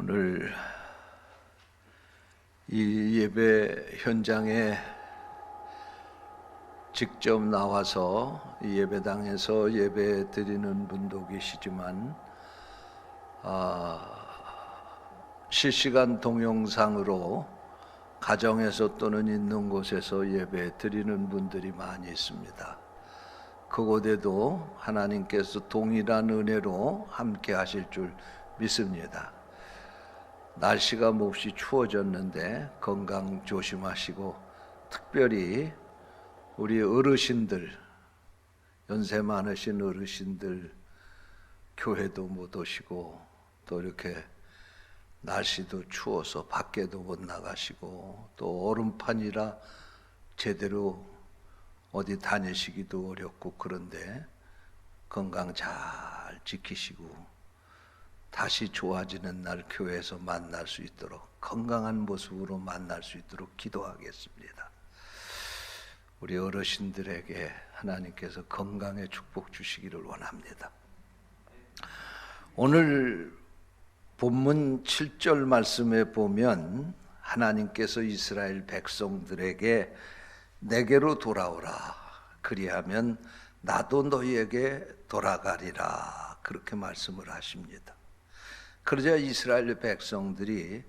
오늘 이 예배 현장에 직접 나와서 이 예배당에서 예배 드리는 분도 계시지만 실시간 동영상으로 가정에서 또는 있는 곳에서 예배 드리는 분들이 많이 있습니다. 그곳에도 하나님께서 동일한 은혜로 함께 하실 줄 믿습니다. 날씨가 몹시 추워졌는데 건강 조심하시고, 특별히 우리 어르신들, 연세 많으신 어르신들 교회도 못 오시고, 또 이렇게 날씨도 추워서 밖에도 못 나가시고, 또 얼음판이라 제대로 어디 다니시기도 어렵고, 그런데 건강 잘 지키시고 다시 좋아지는 날 교회에서 만날 수 있도록, 건강한 모습으로 만날 수 있도록 기도하겠습니다. 우리 어르신들에게 하나님께서 건강의 축복 주시기를 원합니다. 오늘 본문 7절 말씀에 보면 하나님께서 이스라엘 백성들에게 내게로 돌아오라, 그리하면 나도 너희에게 돌아가리라, 그렇게 말씀을 하십니다. 그러자 이스라엘 백성들이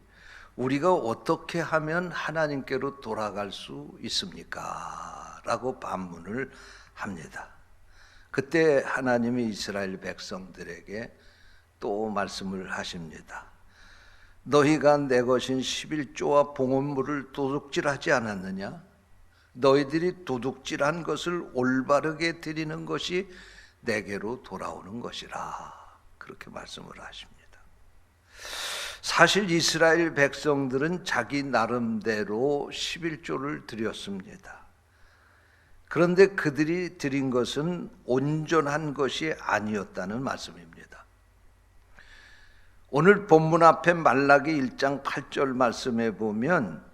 우리가 어떻게 하면 하나님께로 돌아갈 수 있습니까? 라고 반문을 합니다. 그때 하나님이 이스라엘 백성들에게 또 말씀을 하십니다. 너희가 내 것인 11조와 봉헌물을 도둑질하지 않았느냐? 너희들이 도둑질한 것을 올바르게 드리는 것이 내게로 돌아오는 것이라, 그렇게 말씀을 하십니다. 사실 이스라엘 백성들은 자기 나름대로 11조를 드렸습니다. 그런데 그들이 드린 것은 온전한 것이 아니었다는 말씀입니다. 오늘 본문 앞에 말라기 1장 8절 말씀에 보면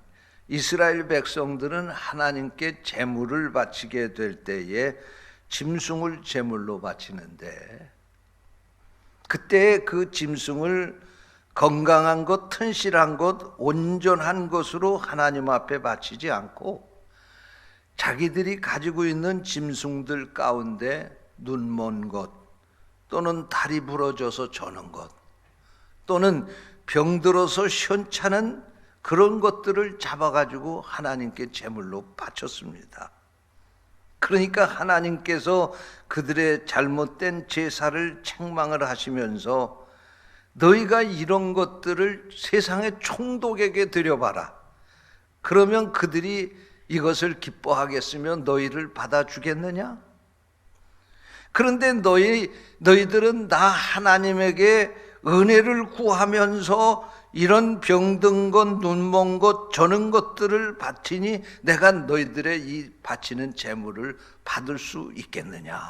이스라엘 백성들은 하나님께 제물을 바치게 될 때에 짐승을 제물로 바치는데, 그때 그 짐승을 건강한 것, 튼실한 것, 온전한 것으로 하나님 앞에 바치지 않고 자기들이 가지고 있는 짐승들 가운데 눈 먼 것, 또는 다리 부러져서 저는 것, 또는 병들어서 시원찮은 그런 것들을 잡아가지고 하나님께 제물로 바쳤습니다. 그러니까 하나님께서 그들의 잘못된 제사를 책망을 하시면서 너희가 이런 것들을 세상의 총독에게 드려봐라. 그러면 그들이 이것을 기뻐하겠으면 너희를 받아주겠느냐? 그런데 너희들은 나 하나님에게 은혜를 구하면서 이런 병든 것, 눈 먼 것, 저는 것들을 바치니 내가 너희들의 이 바치는 제물을 받을 수 있겠느냐?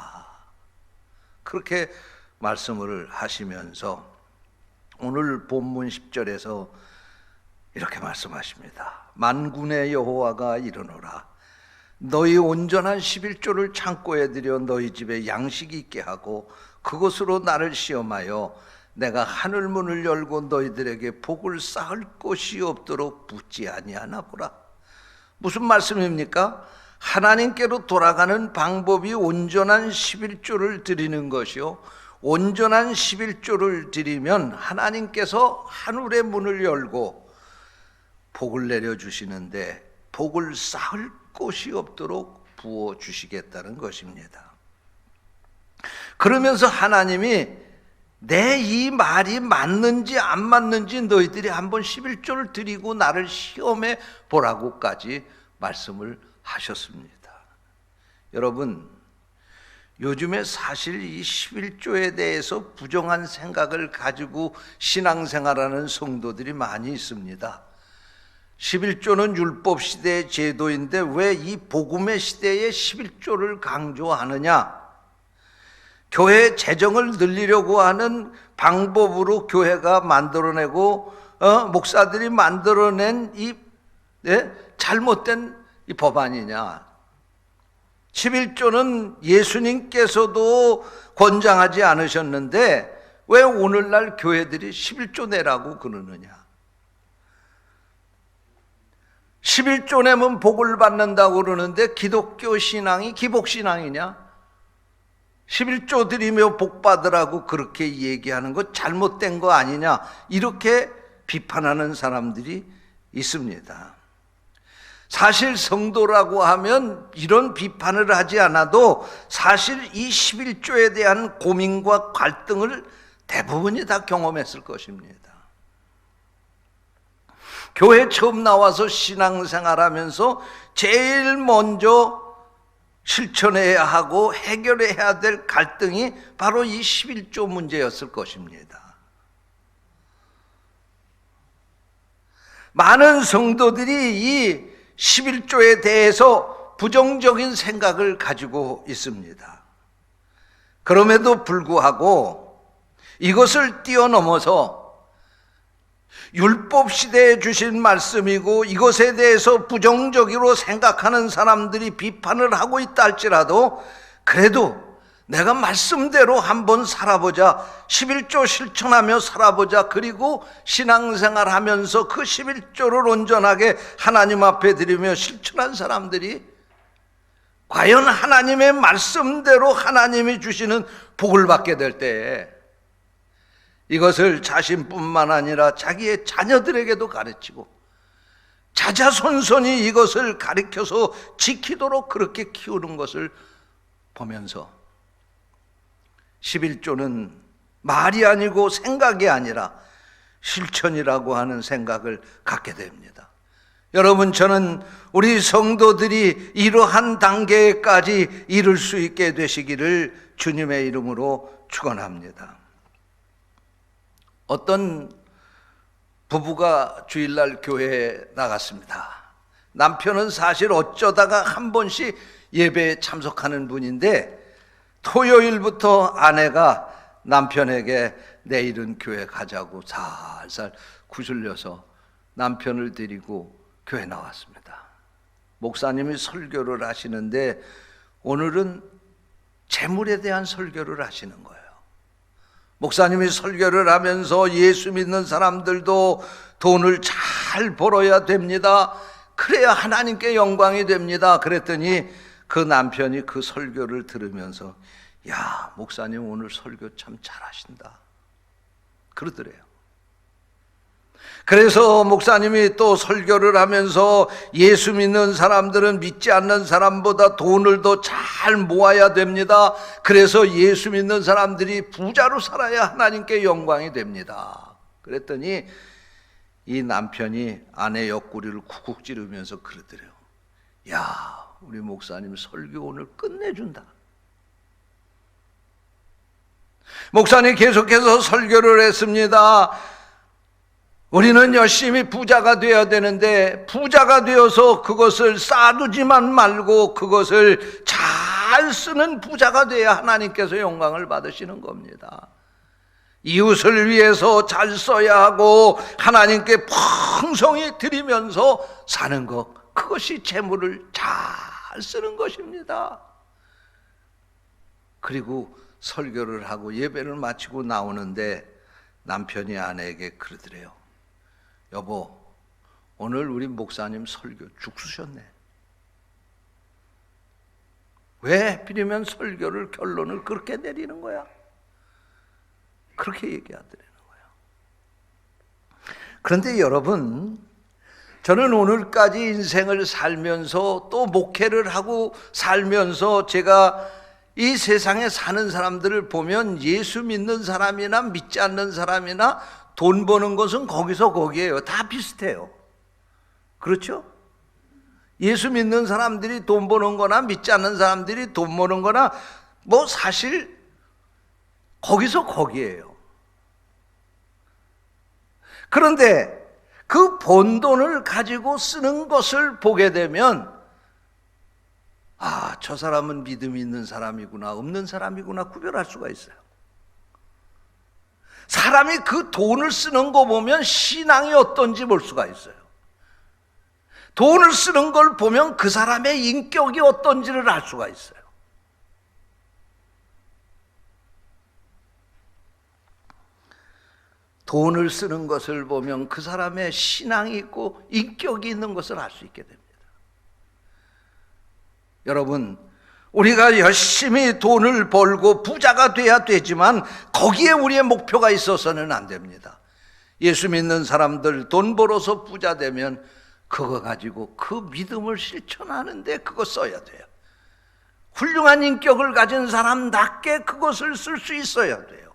그렇게 말씀을 하시면서 오늘 본문 10절에서 이렇게 말씀하십니다. 만군의 여호와가 이르노라, 너희 온전한 11조를 창고에 들여 너희 집에 양식이 있게 하고 그것으로 나를 시험하여 내가 하늘 문을 열고 너희들에게 복을 쌓을 곳이 없도록 붙지 아니하나 보라. 무슨 말씀입니까? 하나님께로 돌아가는 방법이 온전한 11조를 드리는 것이요, 온전한 11조를 드리면 하나님께서 하늘의 문을 열고 복을 내려주시는데 복을 쌓을 곳이 없도록 부어주시겠다는 것입니다. 그러면서 하나님이 내 이 말이 맞는지 안 맞는지 너희들이 한번 11조를 드리고 나를 시험해 보라고까지 말씀을 하셨습니다. 여러분, 요즘에 사실 이 11조에 대해서 부정한 생각을 가지고 신앙생활하는 성도들이 많이 있습니다. 11조는 율법 시대의 제도인데 왜 이 복음의 시대에 11조를 강조하느냐? 교회 재정을 늘리려고 하는 방법으로 교회가 만들어내고 목사들이 만들어낸 이 잘못된 이 법안이냐? 11조는 예수님께서도 권장하지 않으셨는데 왜 오늘날 교회들이 11조 내라고 그러느냐? 11조 내면 복을 받는다고 그러는데 기독교 신앙이 기복신앙이냐? 11조 드리며 복 받으라고 그렇게 얘기하는 거 잘못된 거 아니냐? 이렇게 비판하는 사람들이 있습니다. 사실 성도라고 하면 이런 비판을 하지 않아도 사실 이 11조에 대한 고민과 갈등을 대부분이 다 경험했을 것입니다. 교회 처음 나와서 신앙생활하면서 제일 먼저 실천해야 하고 해결해야 될 갈등이 바로 이 11조 문제였을 것입니다. 많은 성도들이 이 11조에 대해서 부정적인 생각을 가지고 있습니다. 그럼에도 불구하고 이것을 뛰어넘어서 율법 시대에 주신 말씀이고 이것에 대해서 부정적으로 생각하는 사람들이 비판을 하고 있다 할지라도 그래도 내가 말씀대로 한번 살아보자, 11조 실천하며 살아보자, 그리고 신앙생활 하면서 그 11조를 온전하게 하나님 앞에 드리며 실천한 사람들이 과연 하나님의 말씀대로 하나님이 주시는 복을 받게 될 때에 이것을 자신뿐만 아니라 자기의 자녀들에게도 가르치고 자자손손이 이것을 가르쳐서 지키도록 그렇게 키우는 것을 보면서 11조는 말이 아니고 생각이 아니라 실천이라고 하는 생각을 갖게 됩니다. 여러분, 저는 우리 성도들이 이러한 단계까지 이룰 수 있게 되시기를 주님의 이름으로 축원합니다. 어떤 부부가 주일날 교회에 나갔습니다. 남편은 사실 어쩌다가 한 번씩 예배에 참석하는 분인데 토요일부터 아내가 남편에게 내일은 교회 가자고 살살 구슬려서 남편을 데리고 교회 나왔습니다. 목사님이 설교를 하시는데 오늘은 재물에 대한 설교를 하시는 거예요. 목사님이 설교를 하면서 예수 믿는 사람들도 돈을 잘 벌어야 됩니다. 그래야 하나님께 영광이 됩니다. 그랬더니 그 남편이 그 설교를 들으면서 야, 목사님 오늘 설교 참 잘하신다 그러더래요. 그래서 목사님이 또 설교를 하면서 예수 믿는 사람들은 믿지 않는 사람보다 돈을 더 잘 모아야 됩니다. 그래서 예수 믿는 사람들이 부자로 살아야 하나님께 영광이 됩니다. 그랬더니 이 남편이 아내 옆구리를 쿡쿡 찌르면서 그러더래요. 야, 우리 목사님 설교 오늘 끝내준다. 목사님 계속해서 설교를 했습니다. 우리는 열심히 부자가 되어야 되는데 부자가 되어서 그것을 쌓아두지만 말고 그것을 잘 쓰는 부자가 되어야 하나님께서 영광을 받으시는 겁니다. 이웃을 위해서 잘 써야 하고 하나님께 풍성히 드리면서 사는 것, 그것이 재물을 잘 쓰는 것입니다. 그리고 설교를 하고 예배를 마치고 나오는데 남편이 아내에게 그러더래요. 여보, 오늘 우리 목사님 설교 죽수셨네. 왜 하필이면 설교를 결론을 그렇게 내리는 거야? 그렇게 얘기하더라는 거예요. 그런데 여러분, 저는 오늘까지 인생을 살면서 또 목회를 하고 살면서 제가 이 세상에 사는 사람들을 보면 예수 믿는 사람이나 믿지 않는 사람이나 돈 버는 것은 거기서 거기에요. 다 비슷해요. 그렇죠? 예수 믿는 사람들이 돈 버는 거나 믿지 않는 사람들이 돈 버는 거나 뭐 사실 거기서 거기에요. 그런데 그 번 돈을 가지고 쓰는 것을 보게 되면 아, 저 사람은 믿음이 있는 사람이구나, 없는 사람이구나 구별할 수가 있어요. 사람이 그 돈을 쓰는 거 보면 신앙이 어떤지 볼 수가 있어요. 돈을 쓰는 걸 보면 그 사람의 인격이 어떤지를 알 수가 있어요. 돈을 쓰는 것을 보면 그 사람의 신앙이 있고 인격이 있는 것을 알 수 있게 됩니다. 여러분, 우리가 열심히 돈을 벌고 부자가 돼야 되지만 거기에 우리의 목표가 있어서는 안 됩니다. 예수 믿는 사람들 돈 벌어서 부자 되면 그거 가지고 그 믿음을 실천하는데 그거 써야 돼요. 훌륭한 인격을 가진 사람답게 그것을 쓸 수 있어야 돼요.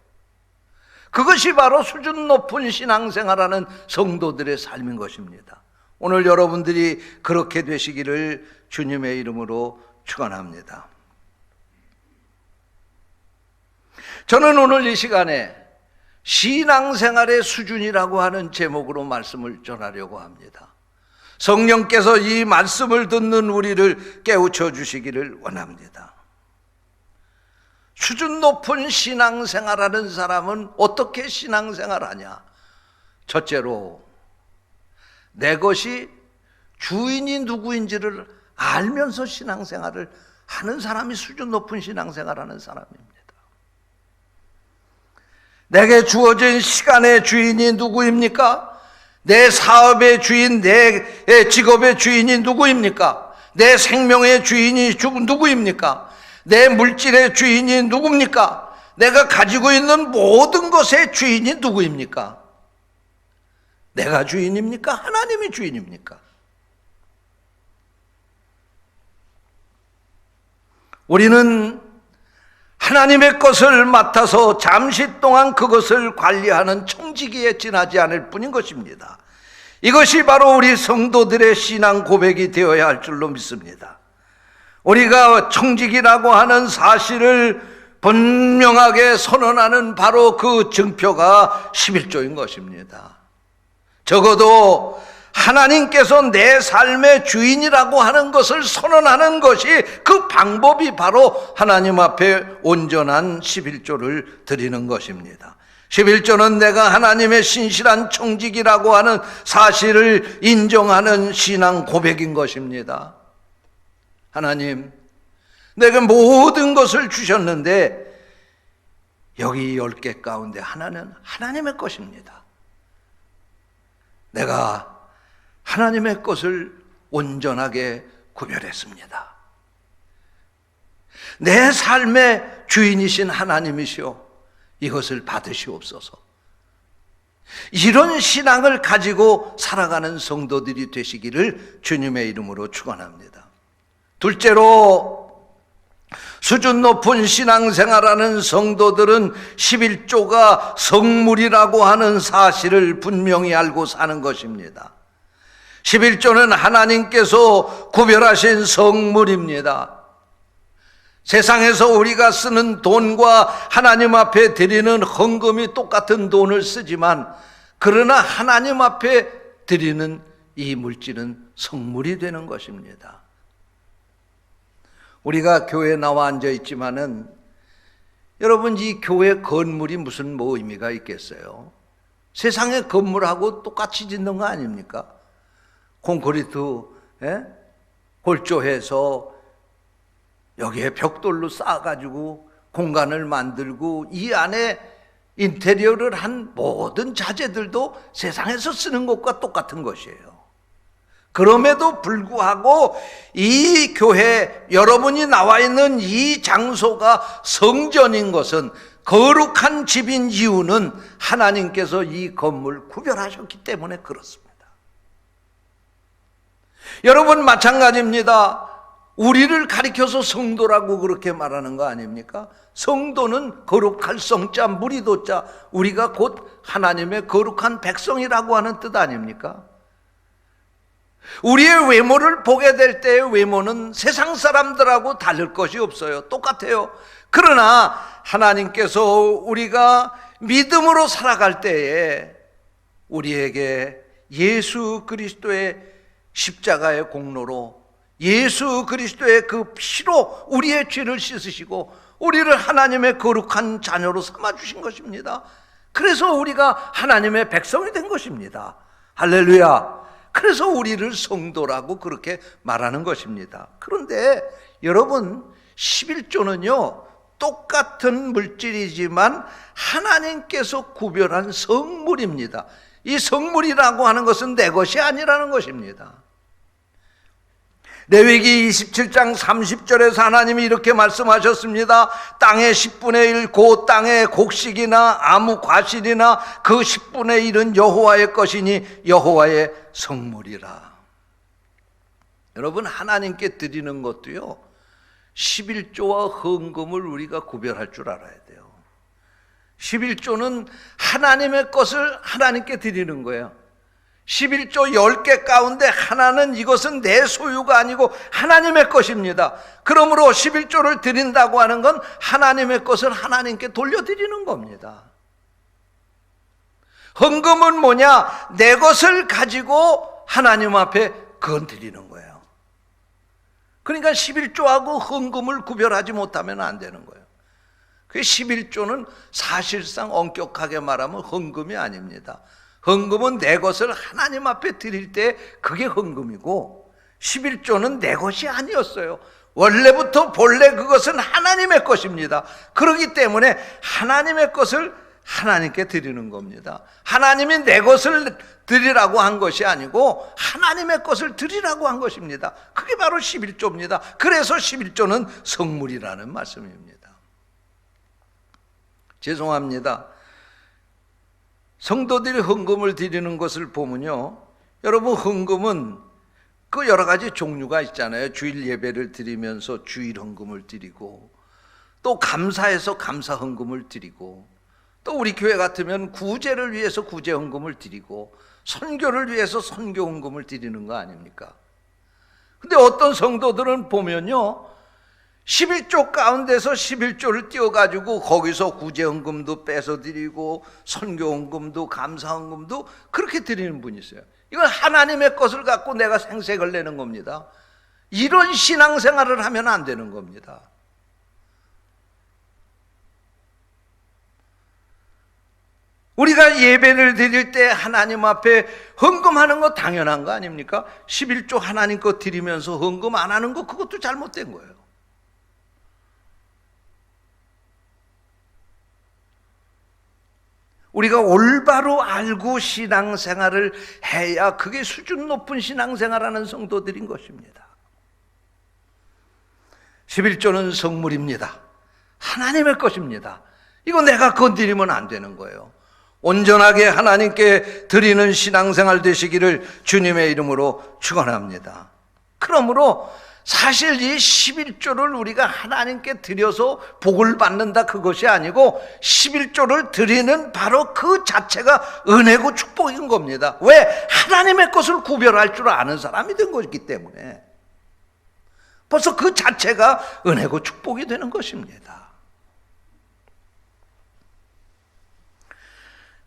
그것이 바로 수준 높은 신앙생활하는 성도들의 삶인 것입니다. 오늘 여러분들이 그렇게 되시기를 주님의 이름으로 축원합니다. 저는 오늘 이 시간에 신앙생활의 수준이라고 하는 제목으로 말씀을 전하려고 합니다. 성령께서 이 말씀을 듣는 우리를 깨우쳐 주시기를 원합니다. 수준 높은 신앙생활하는 사람은 어떻게 신앙생활하냐? 첫째로 내 것이 주인이 누구인지를 알면서 신앙생활을 하는 사람이 수준 높은 신앙생활하는 사람입니다. 내게 주어진 시간의 주인이 누구입니까? 내 사업의 주인, 내 직업의 주인이 누구입니까? 내 생명의 주인이 누구입니까? 내 물질의 주인이 누굽니까? 내가 가지고 있는 모든 것의 주인이 누구입니까? 내가 주인입니까? 하나님이 주인입니까? 우리는 하나님의 것을 맡아서 잠시 동안 그것을 관리하는 청지기에 지나지 않을 뿐인 것입니다. 이것이 바로 우리 성도들의 신앙 고백이 되어야 할 줄로 믿습니다. 우리가 청지기라고 하는 사실을 분명하게 선언하는 바로 그 증표가 11조인 것입니다. 적어도 하나님께서 내 삶의 주인이라고 하는 것을 선언하는 것이 그 방법이 바로 하나님 앞에 온전한 11조를 드리는 것입니다. 11조는 내가 하나님의 신실한 청지기라고 하는 사실을 인정하는 신앙 고백인 것입니다. 하나님, 내가 모든 것을 주셨는데 여기 10개 가운데 하나는 하나님의 것입니다. 내가 하나님의 것을 온전하게 구별했습니다. 내 삶의 주인이신 하나님이시오, 이것을 받으시옵소서. 이런 신앙을 가지고 살아가는 성도들이 되시기를 주님의 이름으로 축원합니다. 둘째로, 수준 높은 신앙생활하는 성도들은 11조가 성물이라고 하는 사실을 분명히 알고 사는 것입니다. 11조는 하나님께서 구별하신 성물입니다. 세상에서 우리가 쓰는 돈과 하나님 앞에 드리는 헌금이 똑같은 돈을 쓰지만, 그러나 하나님 앞에 드리는 이 물질은 성물이 되는 것입니다. 우리가 교회에 나와 앉아 있지만은 여러분, 이 교회 건물이 무슨 의미가 있겠어요? 세상의 건물하고 똑같이 짓는 거 아닙니까? 콘크리트 골조해서 여기에 벽돌로 쌓아가지고 공간을 만들고 이 안에 인테리어를 한 모든 자재들도 세상에서 쓰는 것과 똑같은 것이에요. 그럼에도 불구하고 이 교회, 여러분이 나와 있는 이 장소가 성전인 것은, 거룩한 집인 이유는 하나님께서 이 건물 구별하셨기 때문에 그렇습니다. 여러분, 마찬가지입니다. 우리를 가리켜서 성도라고 그렇게 말하는 거 아닙니까? 성도는 거룩할 성자, 무리도자, 우리가 곧 하나님의 거룩한 백성이라고 하는 뜻 아닙니까? 우리의 외모를 보게 될 때의 외모는 세상 사람들하고 다를 것이 없어요. 똑같아요. 그러나 하나님께서 우리가 믿음으로 살아갈 때에 우리에게 예수 그리스도의 십자가의 공로로, 예수 그리스도의 그 피로 우리의 죄를 씻으시고 우리를 하나님의 거룩한 자녀로 삼아주신 것입니다. 그래서 우리가 하나님의 백성이 된 것입니다. 할렐루야. 그래서 우리를 성도라고 그렇게 말하는 것입니다. 그런데 여러분, 11조는요 똑같은 물질이지만 하나님께서 구별한 성물입니다. 이 성물이라고 하는 것은 내 것이 아니라는 것입니다. 레위기 27장 30절에서 하나님이 이렇게 말씀하셨습니다. 땅의 10분의 1 곧 땅의 곡식이나 아무 과실이나 그 10분의 1은 여호와의 것이니 여호와의 성물이라. 여러분, 하나님께 드리는 것도요, 11조와 헌금을 우리가 구별할 줄 알아야 돼요. 11조는 하나님의 것을 하나님께 드리는 거예요. 11조 10개 가운데 하나는 이것은 내 소유가 아니고 하나님의 것입니다. 그러므로 11조를 드린다고 하는 건 하나님의 것을 하나님께 돌려드리는 겁니다. 헌금은 뭐냐? 내 것을 가지고 하나님 앞에 그건 드리는 거예요. 그러니까 11조하고 헌금을 구별하지 못하면 안 되는 거예요. 그 11조는 사실상 엄격하게 말하면 헌금이 아닙니다. 헌금은 내 것을 하나님 앞에 드릴 때 그게 헌금이고, 11조는 내 것이 아니었어요. 원래부터 본래 그것은 하나님의 것입니다. 그렇기 때문에 하나님의 것을 하나님께 드리는 겁니다. 하나님이 내 것을 드리라고 한 것이 아니고 하나님의 것을 드리라고 한 것입니다. 그게 바로 11조입니다. 그래서 11조는 성물이라는 말씀입니다. 죄송합니다. 성도들이 헌금을 드리는 것을 보면요, 여러분, 헌금은 그 여러 가지 종류가 있잖아요. 주일 예배를 드리면서 주일 헌금을 드리고, 또 감사해서 감사 헌금을 드리고, 또 우리 교회 같으면 구제를 위해서 구제 헌금을 드리고, 선교를 위해서 선교 헌금을 드리는 거 아닙니까? 근데 어떤 성도들은 보면요, 11조 가운데서 11조를 띄워가지고 거기서 구제헌금도 빼서 드리고 선교헌금도 감사헌금도 그렇게 드리는 분이 있어요. 이건 하나님의 것을 갖고 내가 생색을 내는 겁니다. 이런 신앙생활을 하면 안 되는 겁니다. 우리가 예배를 드릴 때 하나님 앞에 헌금하는 거 당연한 거 아닙니까? 11조 하나님 거 드리면서 헌금 안 하는 거, 그것도 잘못된 거예요. 우리가 올바로 알고 신앙생활을 해야 그게 수준 높은 신앙생활하는 성도들인 것입니다. 11조는 성물입니다. 하나님의 것입니다. 이거 내가 건드리면 안 되는 거예요. 온전하게 하나님께 드리는 신앙생활 되시기를 주님의 이름으로 축원합니다. 그러므로 사실 이 11조를 우리가 하나님께 드려서 복을 받는다, 그것이 아니고 11조를 드리는 바로 그 자체가 은혜고 축복인 겁니다. 왜? 하나님의 것을 구별할 줄 아는 사람이 된 거기 때문에. 벌써 그 자체가 은혜고 축복이 되는 것입니다.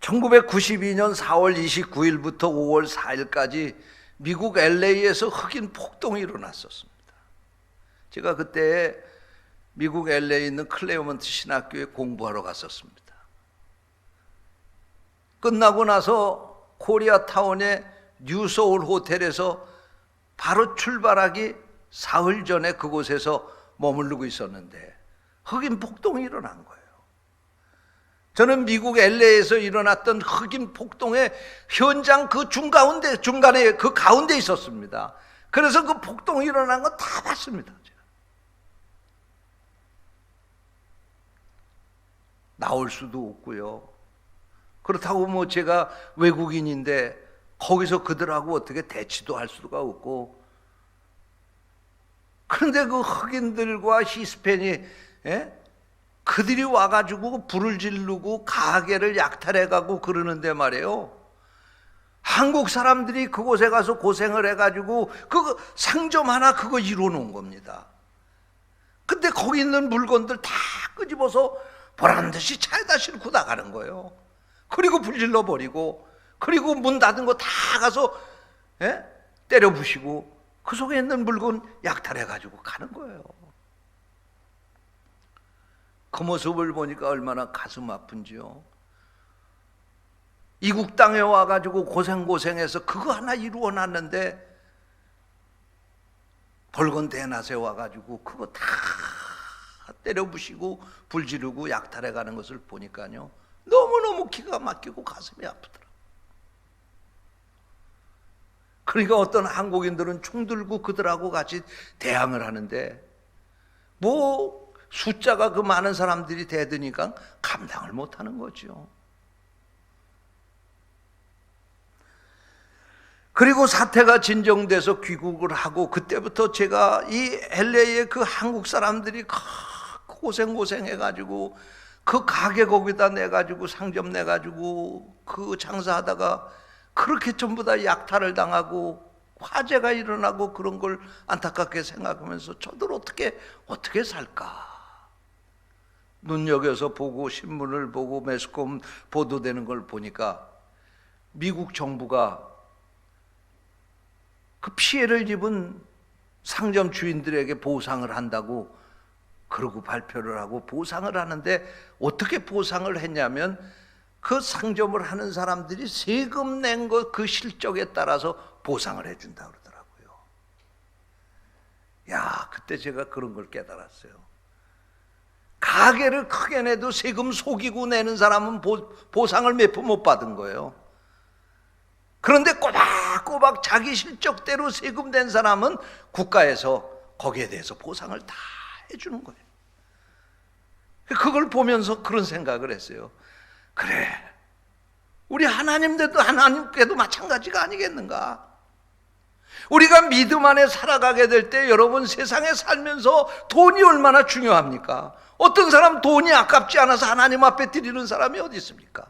1992년 4월 29일부터 5월 4일까지 미국 LA에서 흑인 폭동이 일어났었습니다. 제가 그때 미국 LA에 있는 클레어먼트 신학교에 공부하러 갔었습니다. 끝나고 나서 코리아타운의 뉴소울 호텔에서 바로 출발하기 사흘 전에 그곳에서 머무르고 있었는데 흑인 폭동이 일어난 거예요. 저는 미국 LA에서 일어났던 흑인 폭동의 현장 그 중간에 그 가운데 있었습니다. 그래서 그 폭동이 일어난 거 다 봤습니다. 나올 수도 없고요. 그렇다고 뭐 제가 외국인인데 거기서 그들하고 어떻게 대치도 할 수가 없고, 그런데 그 흑인들과 히스패닉, 그들이 와가지고 불을 지르고 가게를 약탈해가고 그러는데 말이에요. 한국 사람들이 그곳에 가서 고생을 해가지고 그 상점 하나 그거 이루어 놓은 겁니다. 근데 거기 있는 물건들 다 끄집어서 보란듯이 차에다 싣고 나가는 거예요. 그리고 불질러 버리고, 그리고 문 닫은 거 다 가서 때려 부시고 그 속에 있는 물건 약탈해가지고 가는 거예요. 그 모습을 보니까 얼마나 가슴 아픈지요. 이국 땅에 와가지고 고생해서 그거 하나 이루어 놨는데 벌건 대낮에 와가지고 그거 다 때려 부시고 불 지르고 약탈해 가는 것을 보니까요, 너무너무 기가 막히고 가슴이 아프더라. 그러니까 어떤 한국인들은 총 들고 그들하고 같이 대항을 하는데, 뭐 숫자가 그 많은 사람들이 대드니까 감당을 못하는 거죠. 그리고 사태가 진정돼서 귀국을 하고, 그때부터 제가 이 LA의 그 한국 사람들이 고생해가지고 그 가게 거기다 내가지고 상점 내가지고 그 장사하다가 그렇게 전부 다 약탈을 당하고 화재가 일어나고 그런 걸 안타깝게 생각하면서 저들 어떻게 살까? 눈여겨서 보고 신문을 보고 매스컴 보도되는 걸 보니까 미국 정부가 그 피해를 입은 상점 주인들에게 보상을 한다고 그러고 발표를 하고 보상을 하는데, 어떻게 보상을 했냐면 그 상점을 하는 사람들이 세금 낸 것 그 실적에 따라서 보상을 해준다 그러더라고요. 야, 그때 제가 그런 걸 깨달았어요. 가게를 크게 내도 세금 속이고 내는 사람은 보상을 몇 푼 못 받은 거예요. 그런데 꼬박꼬박 자기 실적대로 세금 낸 사람은 국가에서 거기에 대해서 보상을 다 해주는 거예요. 그걸 보면서 그런 생각을 했어요. 그래, 우리 하나님께도 마찬가지가 아니겠는가? 우리가 믿음 안에 살아가게 될 때, 여러분, 세상에 살면서 돈이 얼마나 중요합니까? 어떤 사람 돈이 아깝지 않아서 하나님 앞에 드리는 사람이 어디 있습니까?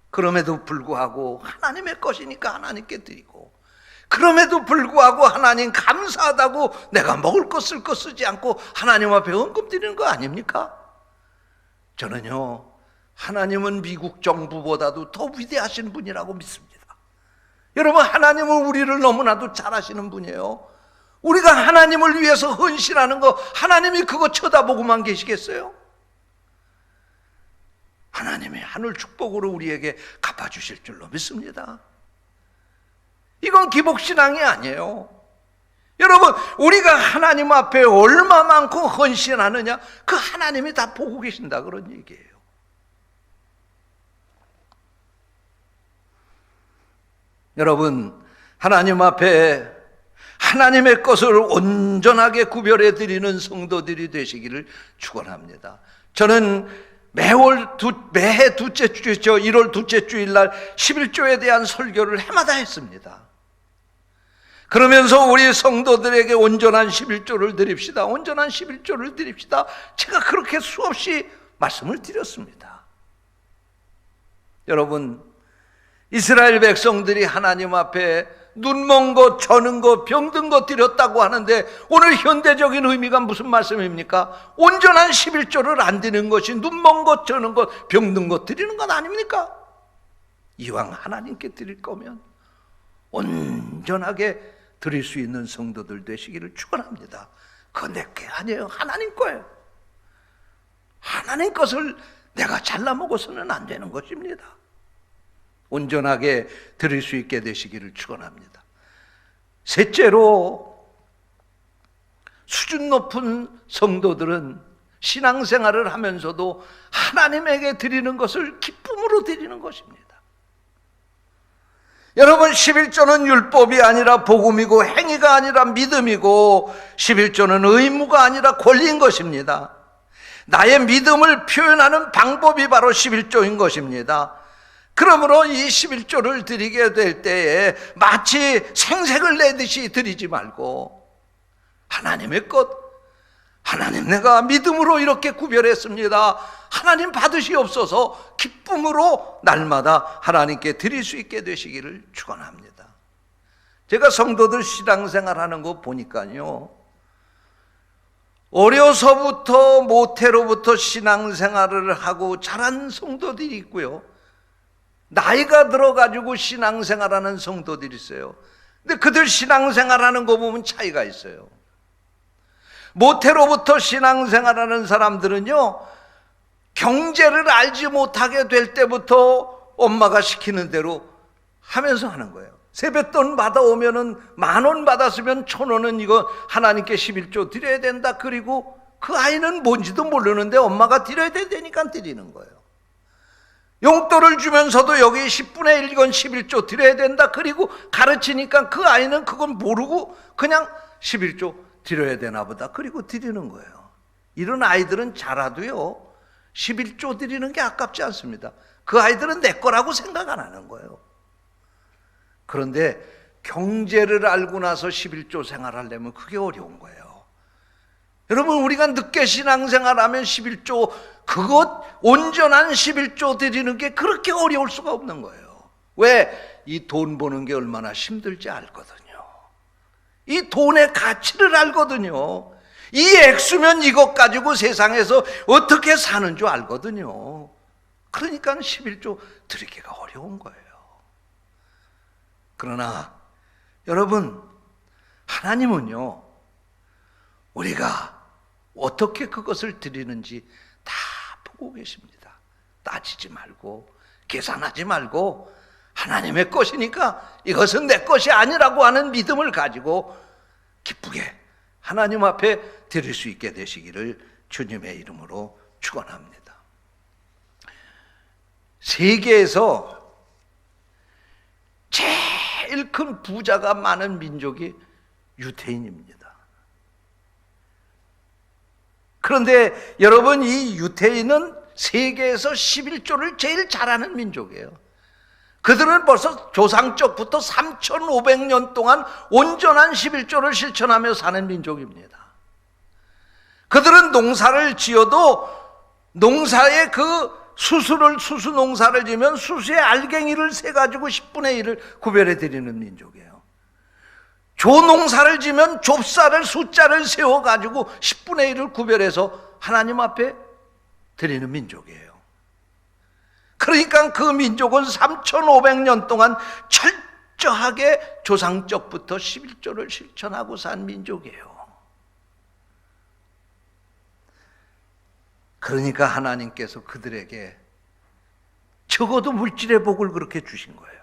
그럼에도 불구하고 하나님의 것이니까 하나님께 드리고, 그럼에도 불구하고 하나님 감사하다고 내가 먹을 것 쓸 것 쓰지 않고 하나님 앞에 헌금 드리는 거 아닙니까? 저는요, 하나님은 미국 정부보다도 더 위대하신 분이라고 믿습니다. 여러분, 하나님은 우리를 너무나도 잘 아시는 분이에요. 우리가 하나님을 위해서 헌신하는 거 하나님이 그거 쳐다보고만 계시겠어요? 하나님의 하늘 축복으로 우리에게 갚아주실 줄로 믿습니다. 이건 기복신앙이 아니에요. 여러분, 우리가 하나님 앞에 얼마만큼 헌신하느냐, 그 하나님이 다 보고 계신다, 그런 얘기예요. 여러분, 하나님 앞에 하나님의 것을 온전하게 구별해 드리는 성도들이 되시기를 축원합니다. 저는 매해 둘째 주죠, 1월 둘째 주일날 11조에 대한 설교를 해마다 했습니다. 그러면서 우리 성도들에게 온전한 11조를 드립시다, 온전한 11조를 드립시다, 제가 그렇게 수없이 말씀을 드렸습니다. 여러분, 이스라엘 백성들이 하나님 앞에 눈먼 것, 저는 것, 병든 것 드렸다고 하는데, 오늘 현대적인 의미가 무슨 말씀입니까? 온전한 11조를 안 드리는 것이 눈먼 것, 저는 것, 병든 것 드리는 것 아닙니까? 이왕 하나님께 드릴 거면 온전하게 드릴 수 있는 성도들 되시기를 축원합니다. 그건 내 게 아니에요. 하나님 거예요. 하나님 것을 내가 잘라 먹어서는 안 되는 것입니다. 온전하게 드릴 수 있게 되시기를 축원합니다. 셋째로, 수준 높은 성도들은 신앙생활을 하면서도 하나님에게 드리는 것을 기쁨으로 드리는 것입니다. 여러분, 11조는 율법이 아니라 복음이고, 행위가 아니라 믿음이고, 11조는 의무가 아니라 권리인 것입니다. 나의 믿음을 표현하는 방법이 바로 11조인 것입니다. 그러므로 이 11조를 드리게 될 때에 마치 생색을 내듯이 드리지 말고, 하나님의 것, 하나님 내가 믿음으로 이렇게 구별했습니다, 하나님 받으시옵소서, 기쁨으로 날마다 하나님께 드릴 수 있게 되시기를 축원합니다. 제가 성도들 신앙생활하는 거 보니까요, 어려서부터 모태로부터 신앙생활을 하고 자란 성도들이 있고요, 나이가 들어가지고 신앙생활하는 성도들이 있어요. 근데 그들 신앙생활하는 거 보면 차이가 있어요. 모태로부터 신앙생활하는 사람들은요, 경제를 알지 못하게 될 때부터 엄마가 시키는 대로 하면서 하는 거예요. 세뱃돈 받아오면은 10,000원 받았으면 1,000원은 이거 하나님께 11조 드려야 된다. 그리고 그 아이는 뭔지도 모르는데 엄마가 드려야 되니까 드리는 거예요. 용돈을 주면서도 여기 10분의 1 이건 11조 드려야 된다. 그리고 가르치니까 그 아이는 그건 모르고 그냥 11조 드려야 되나 보다. 그리고 드리는 거예요. 이런 아이들은 자라도요 11조 드리는 게 아깝지 않습니다. 그 아이들은 내 거라고 생각 안 하는 거예요. 그런데 경제를 알고 나서 11조 생활하려면 그게 어려운 거예요. 여러분, 우리가 늦게 신앙생활하면 11조, 그것 온전한 11조 드리는 게 그렇게 어려울 수가 없는 거예요. 왜? 이 돈 버는 게 얼마나 힘들지 알거든요. 이 돈의 가치를 알거든요. 이 액수면 이것 가지고 세상에서 어떻게 사는 줄 알거든요. 그러니까 11조 드리기가 어려운 거예요. 그러나 여러분, 하나님은요 우리가 어떻게 그것을 드리는지 다 보고 계십니다. 따지지 말고 계산하지 말고 하나님의 것이니까 이것은 내 것이 아니라고 하는 믿음을 가지고 기쁘게 하나님 앞에 드릴 수 있게 되시기를 주님의 이름으로 축원합니다. 세계에서 제일 큰 부자가 많은 민족이 유태인입니다. 그런데 여러분, 이 유태인은 세계에서 11조를 제일 잘하는 민족이에요. 그들은 벌써 조상적부터 3,500년 동안 온전한 11조를 실천하며 사는 민족입니다. 그들은 농사를 지어도 농사의 그 수수 농사를 지면 수수의 알갱이를 세가지고 10분의 1을 구별해 드리는 민족이에요. 조 농사를 지면 좁쌀을 숫자를 세워가지고 10분의 1을 구별해서 하나님 앞에 드리는 민족이에요. 그러니까 그 민족은 3,500년 동안 철저하게 조상적부터 11조를 실천하고 산 민족이에요. 그러니까 하나님께서 그들에게 적어도 물질의 복을 그렇게 주신 거예요.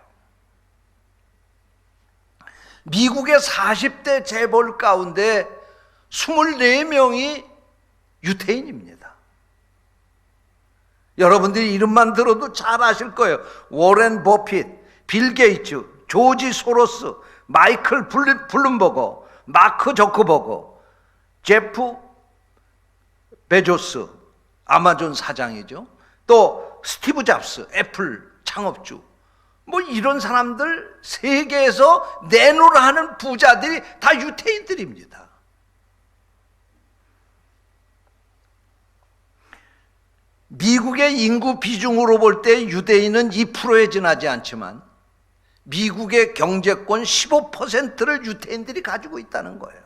미국의 40대 재벌 가운데 24명이 유태인입니다. 여러분들이 이름만 들어도 잘 아실 거예요. 워렌 버핏, 빌 게이츠, 조지 소로스, 마이클 블룸버거, 마크 저커버거, 제프 베조스, 아마존 사장이죠. 또 스티브 잡스, 애플 창업주, 뭐 이런 사람들, 세계에서 내노라 하는 부자들이 다 유태인들입니다. 미국의 인구 비중으로 볼 때 유대인은 2%에 지나지 않지만 미국의 경제권 15%를 유태인들이 가지고 있다는 거예요.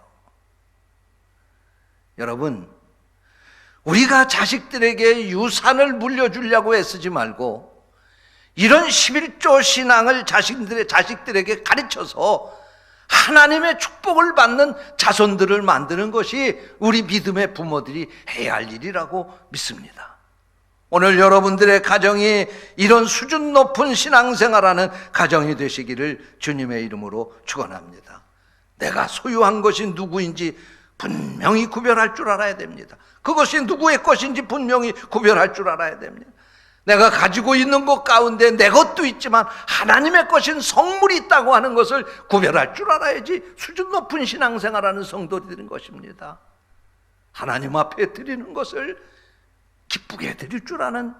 여러분, 우리가 자식들에게 유산을 물려주려고 애쓰지 말고 이런 11조 신앙을 자식들에게 가르쳐서 하나님의 축복을 받는 자손들을 만드는 것이 우리 믿음의 부모들이 해야 할 일이라고 믿습니다. 오늘 여러분들의 가정이 이런 수준 높은 신앙생활하는 가정이 되시기를 주님의 이름으로 축원합니다. 내가 소유한 것이 누구인지 분명히 구별할 줄 알아야 됩니다. 그것이 누구의 것인지 분명히 구별할 줄 알아야 됩니다. 내가 가지고 있는 것 가운데 내 것도 있지만 하나님의 것인 성물이 있다고 하는 것을 구별할 줄 알아야지 수준 높은 신앙생활하는 성도들인 것입니다. 하나님 앞에 드리는 것을 기쁘게 드릴 줄 아는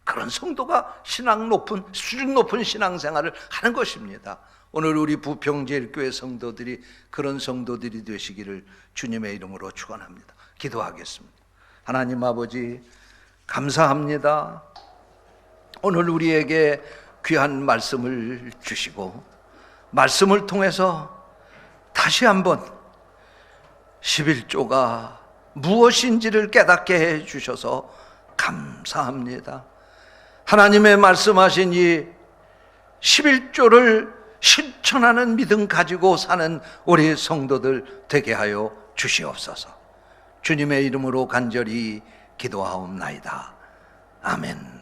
그런 성도가 수준 높은 신앙생활을 하는 것입니다. 오늘 우리 부평제일교회 성도들이 그런 성도들이 되시기를 주님의 이름으로 축원합니다. 기도하겠습니다. 하나님 아버지, 감사합니다. 오늘 우리에게 귀한 말씀을 주시고 말씀을 통해서 다시 한번 11조가 무엇인지를 깨닫게 해 주셔서 감사합니다. 하나님의 말씀하신 이 11조를 실천하는 믿음 가지고 사는 우리 성도들 되게 하여 주시옵소서. 주님의 이름으로 간절히 기도하옵나이다. 아멘.